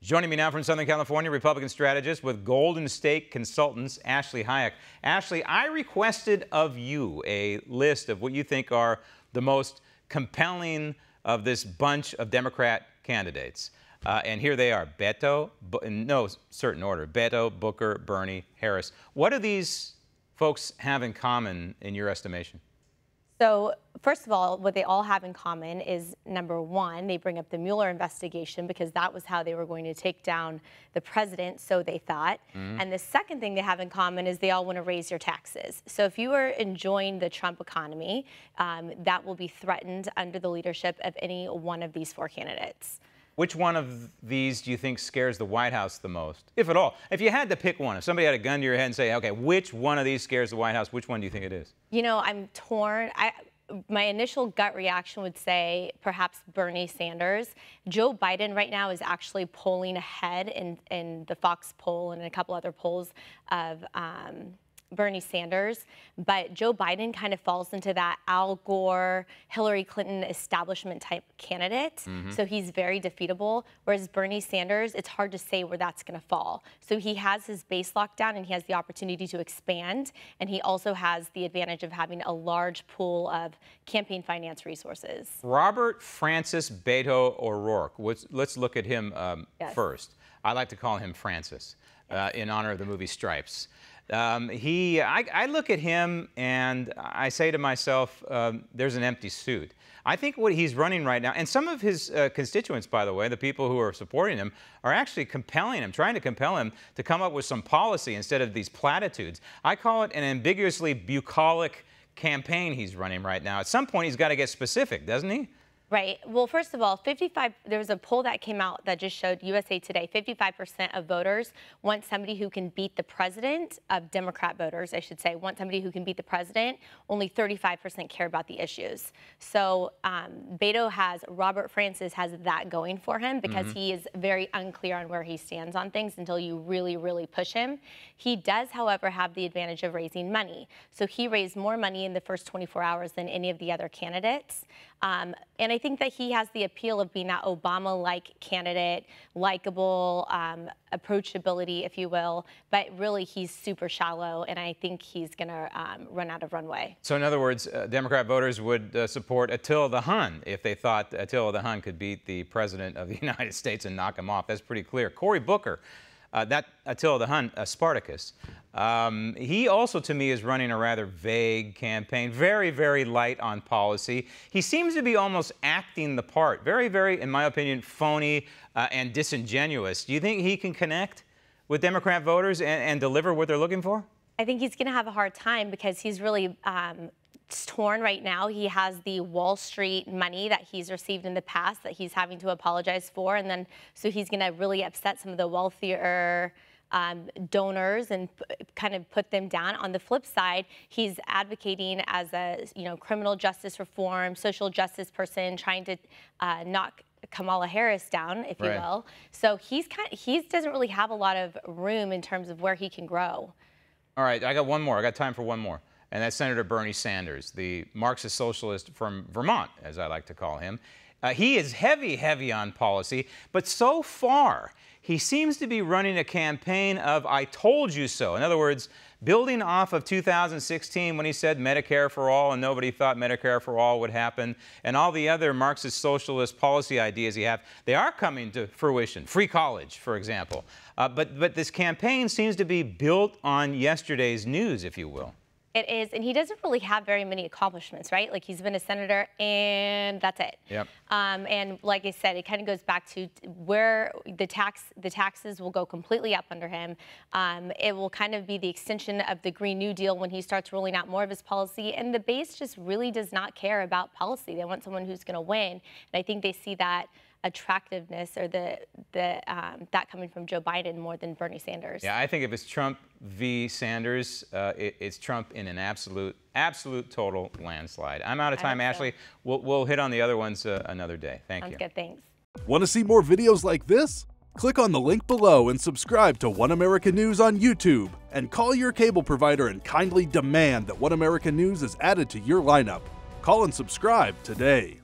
Joining me now from Southern California, Republican strategist with Golden State Consultants, Ashley Hayek. Ashley, I requested of you a list of what you think are the most compelling of this bunch of Democrat candidates. And here they are, Bado, in no certain order, Bado, Booker, Bernie, Harris. What do these folks have in common in your estimation? So, first of all, what they all have in common is, number one, they bring up the Mueller investigation because that was how they were going to take down the president, so they thought. And the second thing they have in common is they all want to raise your taxes. So if you are enjoying the Trump economy, that will be threatened under the leadership of any one of these four candidates. Which one of these do you think scares the White House the most, if at all? If you had to pick one, if somebody had a gun to your head and say, okay, which one of these scares the White House, which one do you think it is? You know, I'm torn. My initial gut reaction would say perhaps Bernie Sanders. Joe Biden right now is actually polling ahead in the Fox poll and in a couple other polls of Bernie Sanders, but Joe Biden kind of falls into that Al Gore, Hillary Clinton establishment type candidate. So he's very defeatable, whereas Bernie Sanders, it's hard to say where that's going to fall. So he has his base locked down and he has the opportunity to expand, and he also has the advantage of having a large pool of campaign finance resources. Robert Francis Beto O'Rourke, let's look at him first. I like to call him Francis in honor of the movie Stripes. I look at him and I say to myself, there's an empty suit. I think what he's running right now, and some of his constituents, by the way, the people who are supporting him, are actually compelling him, trying to compel him to come up with some policy instead of these platitudes. I call it an ambiguously bucolic campaign he's running right now. At some point, he's got to get specific, doesn't he? Right. Well, first of all, there was a poll that came out that just showed USA Today, 55% of voters want somebody who can beat the president, of Democrat voters, I should say, want somebody who can beat the president. Only 35% care about the issues. So Robert Francis has that going for him because he is very unclear on where he stands on things until you really, really push him. He does, however, have the advantage of raising money. So he raised more money in the first 24 hours than any of the other candidates. And I think that he has the appeal of being that Obama-like candidate, likable, approachability, if you will, but really he's super shallow, and I think he's going to run out of runway. So in other words, Democrat voters would support Attila the Hun if they thought Attila the Hun could beat the president of the United States and knock him off. That's pretty clear. Cory Booker, that Attila the Hun, Spartacus, he also, to me, is running a rather vague campaign, very, very light on policy. He seems to be almost acting the part, very, very, in my opinion, phony and disingenuous. Do you think he can connect with Democrat voters and deliver what they're looking for? I think he's going to have a hard time because he's really torn right now. He has the Wall Street money that he's received in the past that he's having to apologize for, and then so he's going to really upset some of the wealthier donors and kind of put them down. On the flip side, he's advocating as a criminal justice reform, social justice person, trying to knock Kamala Harris down, if you will. So he doesn't really have a lot of room in terms of where he can grow. All right, I got one more. I got time for one more. And that's Senator Bernie Sanders, the Marxist socialist from Vermont, as I like to call him. He is heavy, heavy on policy, but so far, he seems to be running a campaign of I told you so. In other words, building off of 2016 when he said Medicare for all and nobody thought Medicare for all would happen, and all the other Marxist socialist policy ideas he has, they are coming to fruition. Free college, for example. But this campaign seems to be built on yesterday's news, if you will. It is, and he doesn't really have very many accomplishments, right? Like, he's been a senator, and that's it. Yep. And like I said, it kind of goes back to where the taxes will go completely up under him. It will kind of be the extension of the Green New Deal when he starts rolling out more of his policy, and the base just really does not care about policy. They want someone who's going to win, and I think they see that attractiveness or that coming from Joe Biden more than Bernie Sanders. Yeah, I think if it's Trump v. Sanders, it's Trump in an absolute total landslide. I'm out of time, Ashley. We'll hit on the other ones another day. Thank you. Sounds good. Thanks. Want to see more videos like this? Click on the link below and subscribe to One America News on YouTube, and call your cable provider and kindly demand that One America News is added to your lineup. Call and subscribe today.